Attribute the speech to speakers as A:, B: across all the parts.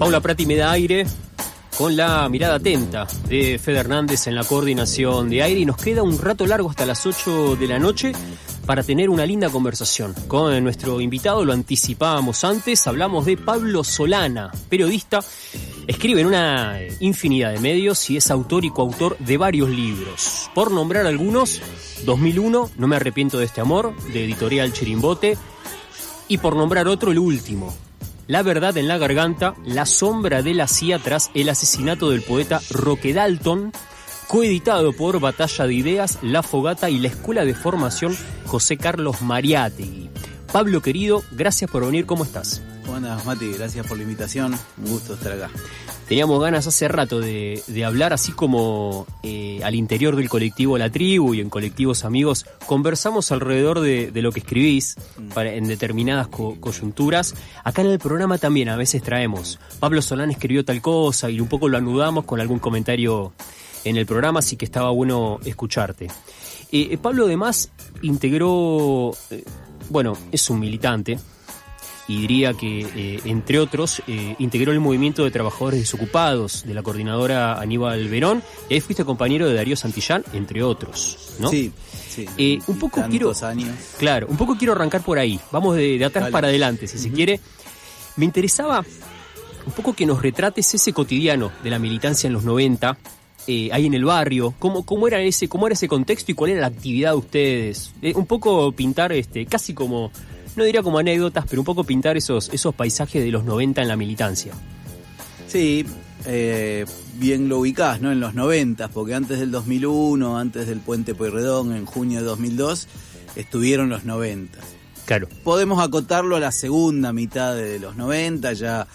A: Paula Prati me da aire con la mirada atenta de Fede Hernández en la coordinación de aire y nos queda un rato largo hasta las 8 de la noche para tener una linda conversación con nuestro invitado. Lo anticipábamos antes, hablamos de Pablo Solana, periodista, escribe en una infinidad de medios y es autor y coautor de varios libros. Por nombrar algunos, 2001, No me arrepiento de este amor, de Editorial Chirimbote, y por nombrar otro, el último, La verdad en la garganta, la sombra de la CIA tras el asesinato del poeta Roque Dalton, coeditado por Batalla de Ideas, La Fogata y la Escuela de Formación José Carlos Mariátegui. Pablo, querido, gracias por venir, ¿cómo estás?
B: ¿Cómo andas, Mati? Gracias por la invitación, un gusto estar acá.
A: Teníamos ganas hace rato de hablar, así como al interior del colectivo La Tribu y en colectivos amigos, conversamos alrededor de lo que escribís en determinadas coyunturas. Acá en el programa también a veces traemos, Pablo Solana escribió tal cosa y un poco lo anudamos con algún comentario en el programa, así que estaba bueno escucharte. Pablo además integró, es un militante, y diría que, entre otros, integró el movimiento de trabajadores desocupados de la coordinadora Aníbal Verón, y ahí fuiste compañero de Darío Santillán, entre otros, ¿no?
B: Sí.
A: Un poco quiero arrancar por ahí, vamos de atrás para adelante, si se quiere. Me interesaba un poco que nos retrates ese cotidiano de la militancia en los 90, ahí en el barrio, cómo era ese contexto y cuál era la actividad de ustedes. Un poco pintar, casi como, no diría como anécdotas, pero un poco pintar esos paisajes de los 90 en la militancia.
B: Sí, bien lo ubicás, ¿no? En los 90, porque antes del 2001, antes del Puente Pueyrredón, en junio de 2002, estuvieron los 90.
A: Claro.
B: Podemos acotarlo a la segunda mitad de los 90, ya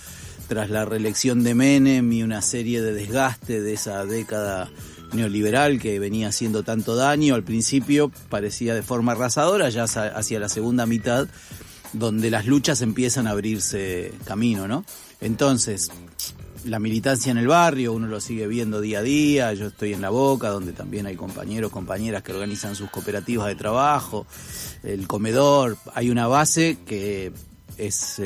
B: tras la reelección de Menem y una serie de desgaste de esa década neoliberal que venía haciendo tanto daño. Al principio parecía de forma arrasadora, ya hacia la segunda mitad, donde las luchas empiezan a abrirse camino, ¿no? Entonces, la militancia en el barrio, uno lo sigue viendo día a día. Yo estoy en La Boca, donde también hay compañeros, compañeras que organizan sus cooperativas de trabajo, el comedor. Hay una base que es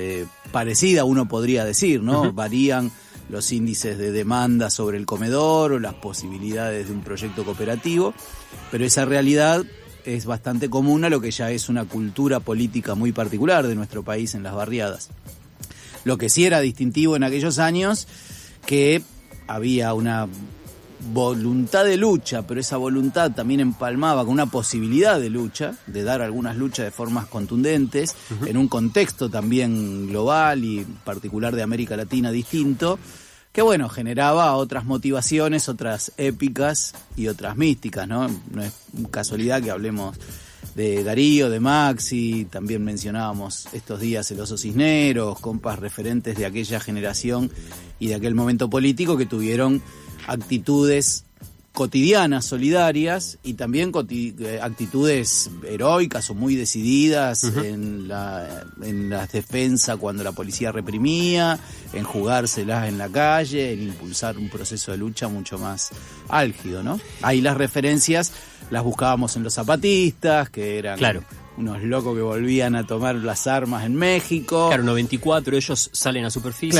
B: parecida, uno podría decir, ¿no? Uh-huh. Varían los índices de demanda sobre el comedor o las posibilidades de un proyecto cooperativo, pero esa realidad es bastante común a lo que ya es una cultura política muy particular de nuestro país en las barriadas. Lo que sí era distintivo en aquellos años, que había una voluntad de lucha, pero esa voluntad también empalmaba con una posibilidad de lucha, de dar algunas luchas de formas contundentes, uh-huh, en un contexto también global y particular de América Latina distinto, que generaba otras motivaciones, otras épicas y otras místicas, ¿no? No es casualidad que hablemos de Darío, de Maxi, también mencionábamos estos días el Oso Cisneros, compas referentes de aquella generación y de aquel momento político que tuvieron actitudes cotidianas, solidarias, y también actitudes heroicas o muy decididas, uh-huh, en la defensa cuando la policía reprimía, en jugárselas en la calle, en impulsar un proceso de lucha mucho más álgido, ¿no? Ahí las referencias las buscábamos en los zapatistas, que eran, claro, unos locos que volvían a tomar las armas en México.
A: Claro, 94 ellos salen a superficie.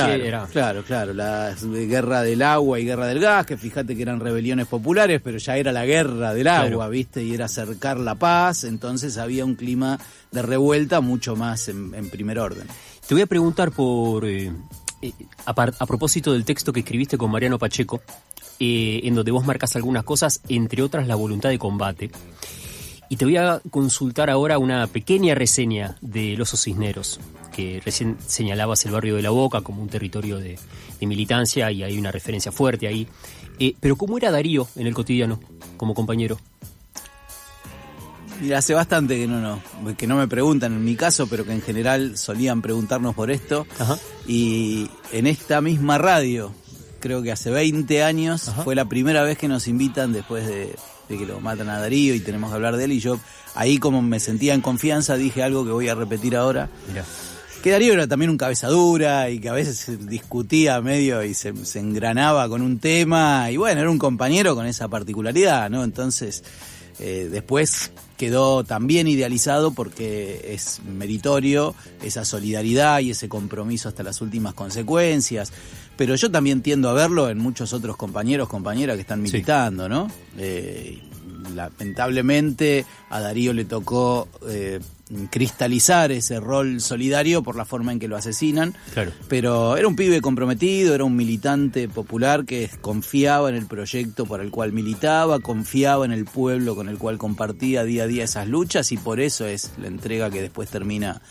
B: Claro, la guerra del agua y guerra del gas, que fíjate que eran rebeliones populares, pero ya era la guerra del agua, claro, ¿viste? Y era acercar la paz, entonces había un clima de revuelta mucho más en primer orden.
A: Te voy a preguntar a propósito del texto que escribiste con Mariano Pacheco, en donde vos marcas algunas cosas, entre otras la voluntad de combate. Y te voy a consultar ahora una pequeña reseña de Los Osos Cisneros, que recién señalabas el barrio de La Boca como un territorio de militancia, y hay una referencia fuerte ahí. Pero ¿cómo era Darío en el cotidiano, como compañero?
B: Mira, hace bastante que no me preguntan en mi caso, pero que en general solían preguntarnos por esto. Ajá. Y en esta misma radio, creo que hace 20 años, ajá, fue la primera vez que nos invitan después de que lo matan a Darío y tenemos que hablar de él, y yo ahí, como me sentía en confianza, dije algo que voy a repetir ahora. Mirá. Que Darío era también un cabeza dura y que a veces discutía medio y se engranaba con un tema, y era un compañero con esa particularidad, ¿no? Entonces, después quedó también idealizado porque es meritorio esa solidaridad y ese compromiso hasta las últimas consecuencias. pero yo también tiendo a verlo en muchos otros compañeros, compañeras que están militando, sí, ¿no? Lamentablemente a Darío le tocó cristalizar ese rol solidario por la forma en que lo asesinan, claro, pero era un pibe comprometido, era un militante popular que confiaba en el proyecto por el cual militaba, confiaba en el pueblo con el cual compartía día a día esas luchas, y por eso es la entrega que después termina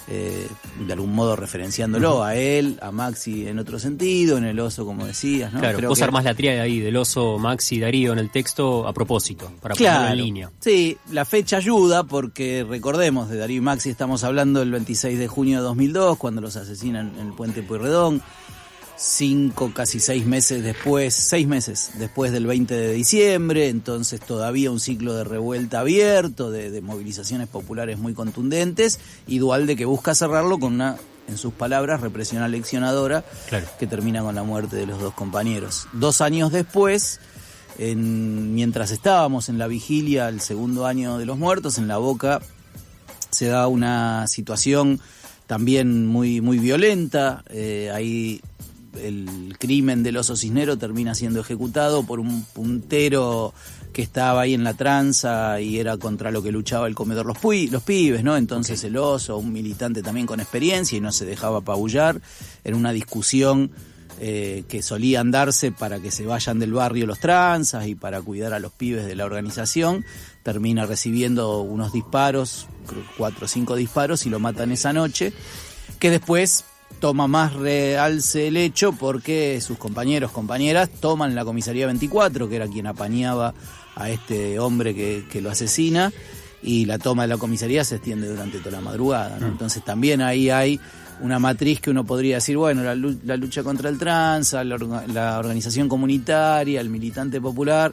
B: de algún modo referenciándolo a él, a Maxi en otro sentido, en el oso, como decías, ¿no?
A: Claro, vos armás la tríada ahí del oso, Maxi, Darío en el texto a propósito, para ponerlo en línea.
B: Sí, la fecha ayuda porque recordemos, de Darío y Maxi estamos hablando del 26 de junio de 2002, cuando los asesinan en el Puente Pueyrredón. 6 meses después del 20 de diciembre, entonces todavía un ciclo de revuelta abierto, de movilizaciones populares muy contundentes, y Duhalde que busca cerrarlo con una, en sus palabras, represión aleccionadora, claro, que termina con la muerte de los dos compañeros. 2 años después, mientras estábamos en la vigilia, el segundo año de los muertos, en La Boca se da una situación también muy, muy violenta. Ahí el crimen del oso Cisnero termina siendo ejecutado por un puntero que estaba ahí en la tranza y era contra lo que luchaba el comedor los pibes, ¿no? Entonces el oso, un militante también con experiencia y no se dejaba apabullar, en una discusión que solían darse para que se vayan del barrio los tranzas y para cuidar a los pibes de la organización, termina recibiendo unos disparos, 4 o 5 disparos, y lo matan esa noche, que después toma más realce el hecho porque sus compañeras toman la comisaría 24, que era quien apañaba a este hombre que lo asesina, y la toma de la comisaría se extiende durante toda la madrugada, ¿no? Entonces también ahí hay una matriz que uno podría decir, bueno, la lucha contra el tranza, la organización comunitaria, el militante popular,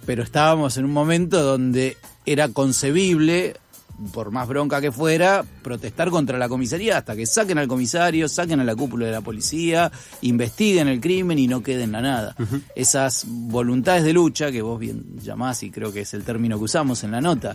B: pero estábamos en un momento donde era concebible, por más bronca que fuera, protestar contra la comisaría hasta que saquen al comisario, saquen a la cúpula de la policía, investiguen el crimen y no quede en la nada. Uh-huh. Esas voluntades de lucha, que vos bien llamás, y creo que es el término que usamos en la nota,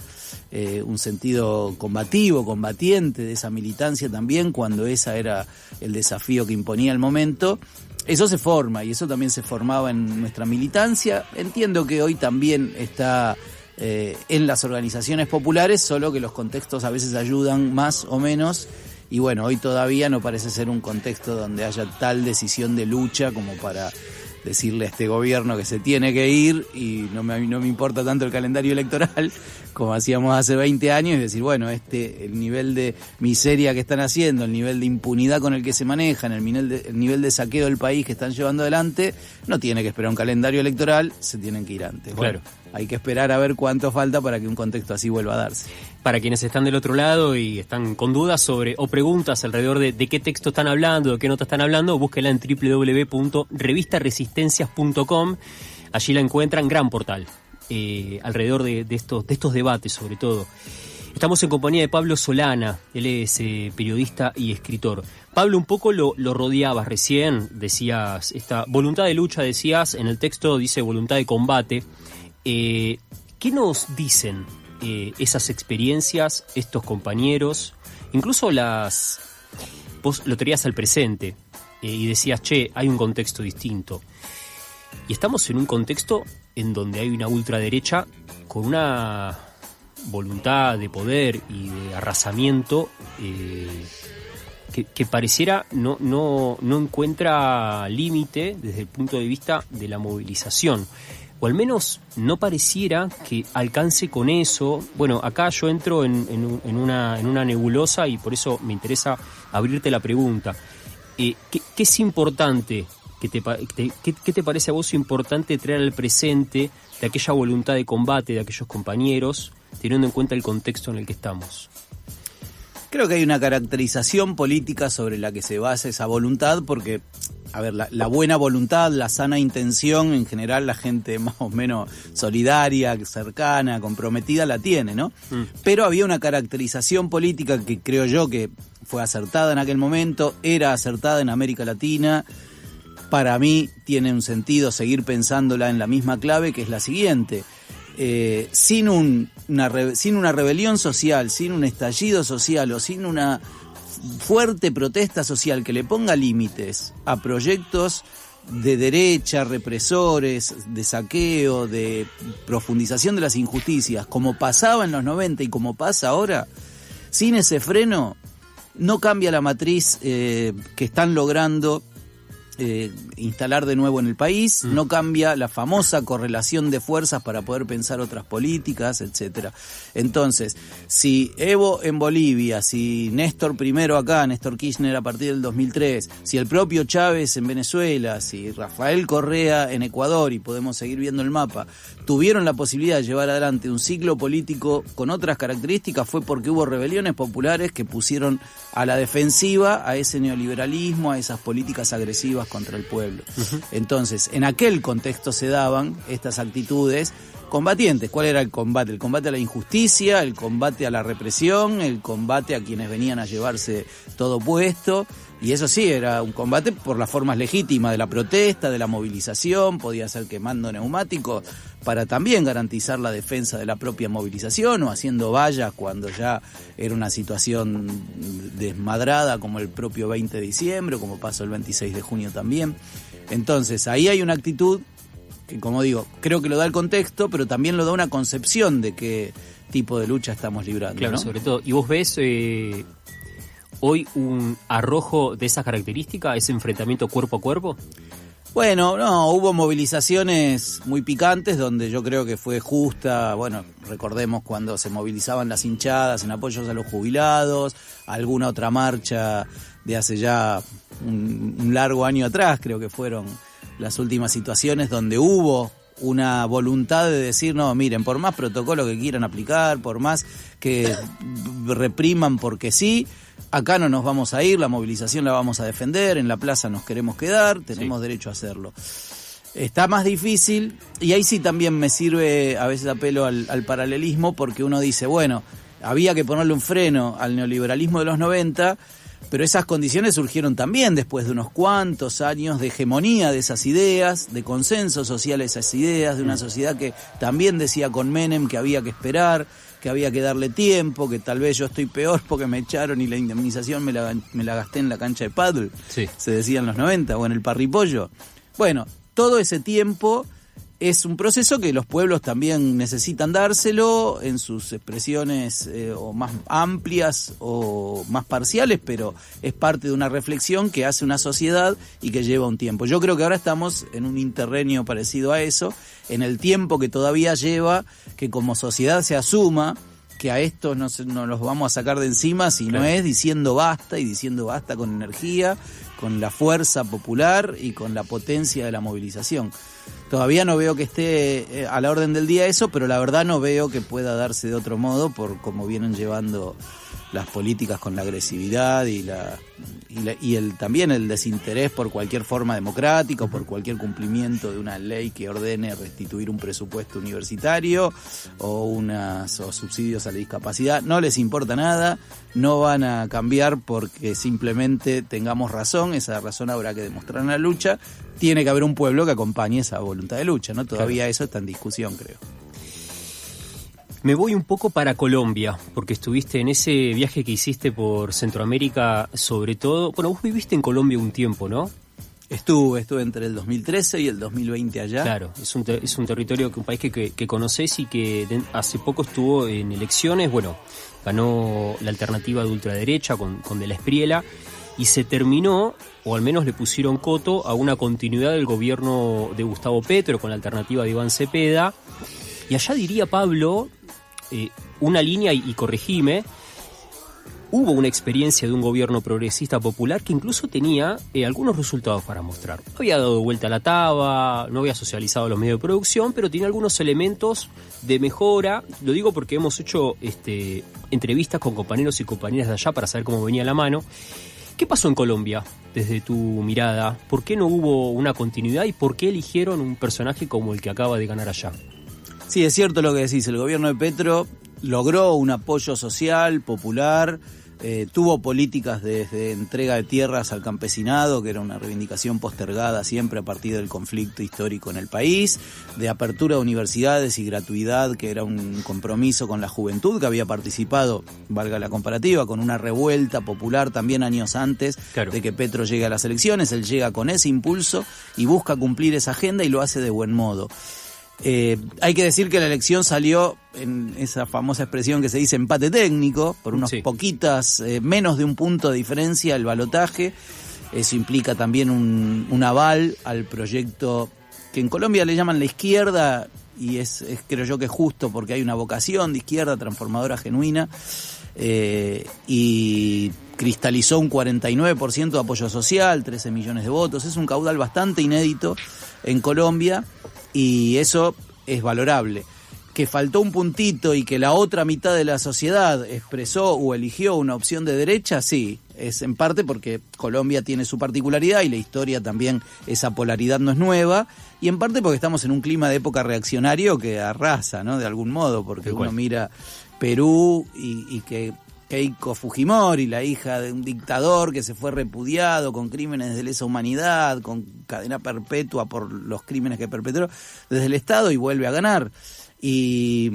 B: un sentido combativo, combatiente de esa militancia también, cuando ese era el desafío que imponía el momento, eso se forma, y eso también se formaba en nuestra militancia. Entiendo que hoy también está en las organizaciones populares, solo que los contextos a veces ayudan más o menos, y bueno, hoy todavía no parece ser un contexto donde haya tal decisión de lucha como para decirle a este gobierno que se tiene que ir, y no me importa tanto el calendario electoral como hacíamos hace 20 años, y decir, bueno, el nivel de miseria que están haciendo, el nivel de impunidad con el que se manejan, el nivel de saqueo del país que están llevando adelante, no tiene que esperar un calendario electoral, se tienen que ir antes. Claro. Bueno, hay que esperar a ver cuánto falta para que un contexto así vuelva a darse.
A: Para quienes están del otro lado y están con dudas sobre o preguntas alrededor de qué texto están hablando, de qué nota están hablando, búsquenla en www.revistaresistencias.com. Allí la encuentran, gran portal, alrededor de estos debates sobre todo. Estamos en compañía de Pablo Solana, él es periodista y escritor. Pablo, un poco lo rodeabas recién, decías, esta voluntad de lucha, decías, en el texto dice voluntad de combate. ¿Qué nos dicen esas experiencias, estos compañeros? Incluso vos lo traías al presente y decías, hay un contexto distinto. Y estamos en un contexto en donde hay una ultraderecha con una voluntad de poder y de arrasamiento que pareciera no encuentra límite desde el punto de vista de la movilización. O al menos no pareciera que alcance con eso. Bueno, acá yo entro en una nebulosa y por eso me interesa abrirte la pregunta. ¿Qué es importante? ¿Qué te parece a vos importante traer al presente de aquella voluntad de combate de aquellos compañeros, teniendo en cuenta el contexto en el que estamos?
B: Creo que hay una caracterización política sobre la que se basa esa voluntad, porque, a ver, la buena voluntad, la sana intención, en general la gente más o menos solidaria, cercana, comprometida, la tiene, ¿no? Pero había una caracterización política que creo yo que fue acertada en aquel momento, era acertada en América Latina. Para mí tiene un sentido seguir pensándola en la misma clave, que es la siguiente. Sin una rebelión social, sin un estallido social o sin una fuerte protesta social que le ponga límites a proyectos de derecha, represores, de saqueo, de profundización de las injusticias, como pasaba en los 90 y como pasa ahora, sin ese freno no cambia la matriz que están logrando instalar de nuevo en el país, no cambia la famosa correlación de fuerzas para poder pensar otras políticas, etcétera. Entonces, si Evo en Bolivia, si Néstor primero acá, Néstor Kirchner a partir del 2003, si el propio Chávez en Venezuela, si Rafael Correa en Ecuador, y podemos seguir viendo el mapa, tuvieron la posibilidad de llevar adelante un ciclo político con otras características, fue porque hubo rebeliones populares que pusieron a la defensiva a ese neoliberalismo, a esas políticas agresivas contra el pueblo. Entonces, en aquel contexto se daban estas actitudes combatientes. ¿Cuál era el combate? El combate a la injusticia, el combate a la represión, el combate a quienes venían a llevarse todo puesto. Y eso sí, era un combate por las formas legítimas de la protesta, de la movilización, podía ser quemando neumáticos para también garantizar la defensa de la propia movilización o haciendo vallas cuando ya era una situación desmadrada como el propio 20 de diciembre o como pasó el 26 de junio también. Entonces ahí hay una actitud que, como digo, creo que lo da el contexto, pero también lo da una concepción de qué tipo de lucha estamos librando.
A: Claro,
B: ¿no?
A: Sobre todo. ¿Y vos ves hoy un arrojo de esas características, ese enfrentamiento cuerpo a cuerpo?
B: Bueno, no, hubo movilizaciones muy picantes donde yo creo que fue justa, bueno, recordemos cuando se movilizaban las hinchadas en apoyos a los jubilados, alguna otra marcha de hace ya un largo año atrás, creo que fueron las últimas situaciones donde hubo una voluntad de decir, no, miren, por más protocolo que quieran aplicar, por más que repriman porque sí, acá no nos vamos a ir, la movilización la vamos a defender, en la plaza nos queremos quedar, tenemos derecho a hacerlo. Está más difícil, y ahí sí también me sirve, a veces apelo al paralelismo, porque uno dice, bueno, había que ponerle un freno al neoliberalismo de los 90, pero esas condiciones surgieron también después de unos cuantos años de hegemonía de esas ideas, de consenso social de esas ideas, de una sociedad que también decía con Menem que había que esperar, que había que darle tiempo, que tal vez yo estoy peor porque me echaron y la indemnización me la gasté en la cancha de pádel, se decía en los 90, o en el parripollo. Bueno, todo ese tiempo es un proceso que los pueblos también necesitan dárselo en sus expresiones o más amplias o más parciales, pero es parte de una reflexión que hace una sociedad y que lleva un tiempo. Yo creo que ahora estamos en un interreño parecido a eso, en el tiempo que todavía lleva que como sociedad se asuma que a estos no los vamos a sacar de encima, sino es diciendo basta, y diciendo basta con energía, con la fuerza popular y con la potencia de la movilización. Todavía no veo que esté a la orden del día eso, pero la verdad no veo que pueda darse de otro modo por cómo vienen llevando las políticas con la agresividad también el desinterés por cualquier forma democrática o por cualquier cumplimiento de una ley que ordene restituir un presupuesto universitario o subsidios a la discapacidad. No les importa nada, no van a cambiar porque simplemente tengamos razón, esa razón habrá que demostrar en la lucha. Tiene que haber un pueblo que acompañe esa voluntad de lucha, ¿no? Todavía eso está en discusión, creo.
A: Me voy un poco para Colombia, porque estuviste en ese viaje que hiciste por Centroamérica, sobre todo. Bueno, vos viviste en Colombia un tiempo, ¿no?
B: Estuve entre el 2013 y el 2020 allá.
A: Claro, es un territorio, un país que conocés y que hace poco estuvo en elecciones. Bueno, ganó la alternativa de ultraderecha con De la Espriella y se terminó, o al menos le pusieron coto a una continuidad del gobierno de Gustavo Petro con la alternativa de Iván Cepeda. Y allá diría Pablo, una línea, y corregime, hubo una experiencia de un gobierno progresista popular que incluso tenía algunos resultados para mostrar. No había dado vuelta a la taba, no había socializado los medios de producción, pero tenía algunos elementos de mejora. Lo digo porque hemos hecho entrevistas con compañeros y compañeras de allá para saber cómo venía la mano. ¿Qué pasó en Colombia desde tu mirada? ¿Por qué no hubo una continuidad y por qué eligieron un personaje como el que acaba de ganar allá?
B: Sí, es cierto lo que decís, el gobierno de Petro logró un apoyo social, popular, Tuvo políticas desde entrega de tierras al campesinado, que era una reivindicación postergada siempre a partir del conflicto histórico en el país, de apertura de universidades y gratuidad, que era un compromiso con la juventud, que había participado, valga la comparativa, con una revuelta popular también años antes de que Petro llegue a las elecciones. Él llega con ese impulso y busca cumplir esa agenda y lo hace de buen modo. Hay que decir que la elección salió en esa famosa expresión que se dice empate técnico, por unos poquitas, menos de un punto de diferencia el balotaje. Eso implica también un aval al proyecto que en Colombia le llaman la izquierda, y es creo yo que es justo porque hay una vocación de izquierda transformadora genuina, y cristalizó un 49% de apoyo social, 13 millones de votos. Es un caudal bastante inédito en Colombia, y eso es valorable. Que faltó un puntito y que la otra mitad de la sociedad expresó o eligió una opción de derecha, sí, es en parte porque Colombia tiene su particularidad y la historia también, esa polaridad no es nueva, y en parte porque estamos en un clima de época reaccionario que arrasa, ¿no? De algún modo, porque uno mira Perú y que Keiko Fujimori, la hija de un dictador que se fue repudiado con crímenes de lesa humanidad, con cadena perpetua por los crímenes que perpetró desde el Estado, y vuelve a ganar. Y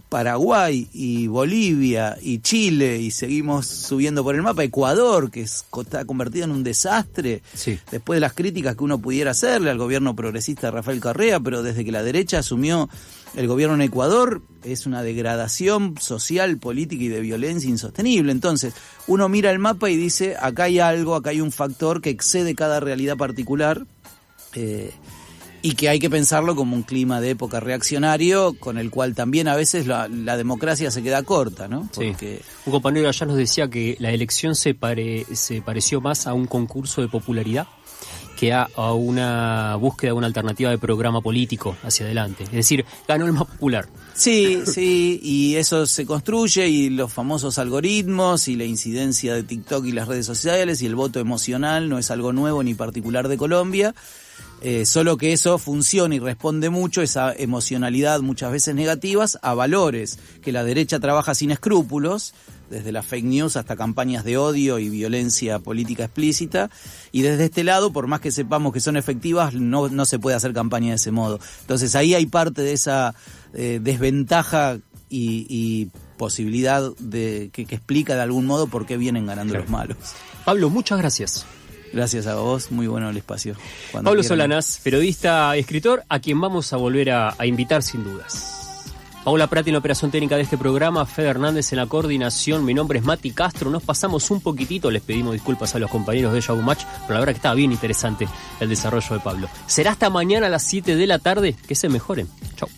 B: Paraguay y Bolivia y Chile, y seguimos subiendo por el mapa, Ecuador, que está convertido en un desastre, después de las críticas que uno pudiera hacerle al gobierno progresista de Rafael Correa, pero desde que la derecha asumió el gobierno en Ecuador es una degradación social, política y de violencia insostenible. Entonces uno mira el mapa y dice, acá hay algo, acá hay un factor que excede cada realidad particular, y que hay que pensarlo como un clima de época reaccionario, con el cual también a veces la democracia se queda corta, ¿no? Porque
A: un compañero allá nos decía que la elección se pareció más a un concurso de popularidad que a una búsqueda de una alternativa de programa político hacia adelante. Es decir, ganó el más popular.
B: Sí, y eso se construye, y los famosos algoritmos y la incidencia de TikTok y las redes sociales y el voto emocional no es algo nuevo ni particular de Colombia. Solo que eso funciona y responde mucho, esa emocionalidad muchas veces negativas, a valores que la derecha trabaja sin escrúpulos, desde las fake news hasta campañas de odio y violencia política explícita, y desde este lado, por más que sepamos que son efectivas, no se puede hacer campaña de ese modo. Entonces ahí hay parte de esa desventaja y posibilidad de que explica de algún modo por qué vienen ganando los malos.
A: Pablo, muchas gracias.
B: Gracias a vos, muy bueno el espacio.
A: Pablo Solanas, periodista, escritor, a quien vamos a volver a invitar sin dudas. Paula Prati en la operación técnica de este programa, Fede Hernández en la coordinación, mi nombre es Mati Castro. Nos pasamos un poquitito, les pedimos disculpas a los compañeros de Yahoo Match, pero la verdad que estaba bien interesante el desarrollo de Pablo. Será hasta mañana a las 7 de la tarde, que se mejoren. Chau.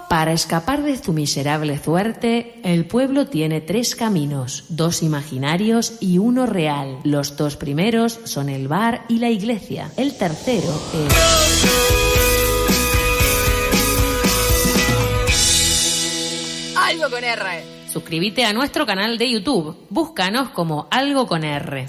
C: Para escapar de tu miserable suerte, el pueblo tiene 3 caminos, 2 imaginarios y 1 real. Los 2 primeros son el bar y la iglesia. El tercero es... Algo con R. Suscríbete a nuestro canal de YouTube. Búscanos como Algo con R.